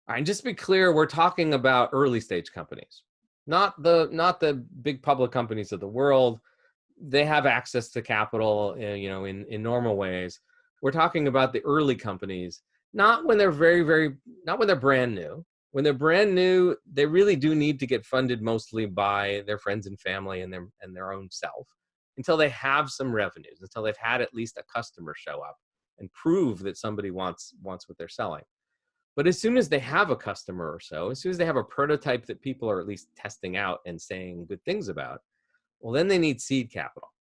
And just to be clear, we're talking about early stage companies, not the big public companies of the world. They have access to capital, in normal ways. We're talking about the early companies, not when they're not when they're brand new. When they're brand new, they really do need to get funded mostly by their friends and family and their own self until they have some revenues, until they've had at least a customer show up and prove that somebody wants what they're selling. But as soon as they have a customer or so, as soon as they have a prototype that people are at least testing out and saying good things about, well, then they need seed capital.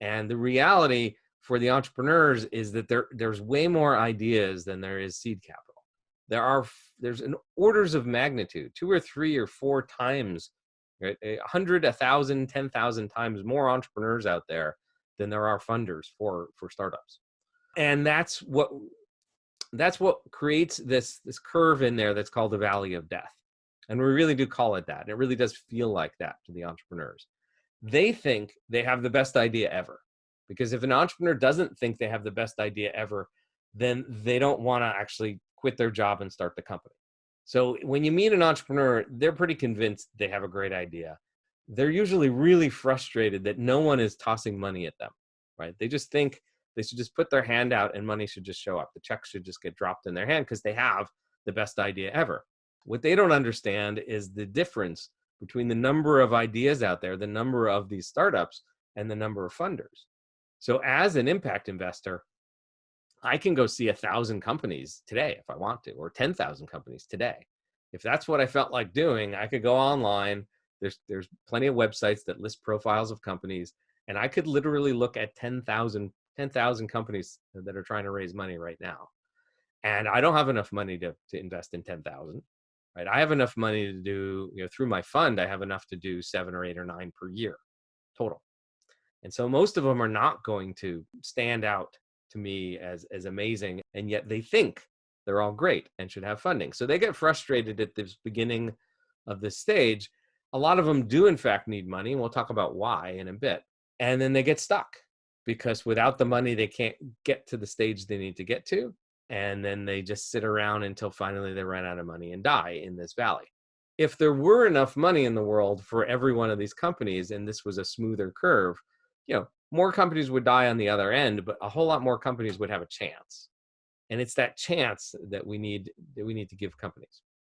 And the reality for the entrepreneurs is that there's way more ideas than there is seed capital. There's an orders of magnitude, 2 or 3 or 4 times, right, 100, 1,000, 10,000 times more entrepreneurs out there than there are funders for startups. And that's what creates this curve in there that's called the valley of death. And we really do call it that. And it really does feel like that to the entrepreneurs. They think they have the best idea ever. Because if an entrepreneur doesn't think they have the best idea ever, then they don't want to actually quit their job and start the company. So when you meet an entrepreneur, they're pretty convinced they have a great idea. They're usually really frustrated that no one is tossing money at them, right? They just think they should just put their hand out and money should just show up. The check should just get dropped in their hand because they have the best idea ever. What they don't understand is the difference between the number of ideas out there, the number of these startups, and the number of funders. So as an impact investor, I can go see 1,000 companies today if I want to, or 10,000 companies today. If that's what I felt like doing, I could go online. There's plenty of websites that list profiles of companies, and I could literally look at 10,000 companies that are trying to raise money right now. And I don't have enough money to invest in 10,000, right? I have enough money to do, through my fund, I have enough to do 7 or 8 or 9 per year total. And so most of them are not going to stand out to me as amazing. And yet they think they're all great and should have funding. So they get frustrated at this beginning of this stage. A lot of them do in fact need money. And we'll talk about why in a bit. And then they get stuck because without the money, they can't get to the stage they need to get to. And then they just sit around until finally they run out of money and die in this valley. If there were enough money in the world for every one of these companies, and this was a smoother curve, more companies would die on the other end, but a whole lot more companies would have a chance. And it's that chance that we need to give companies.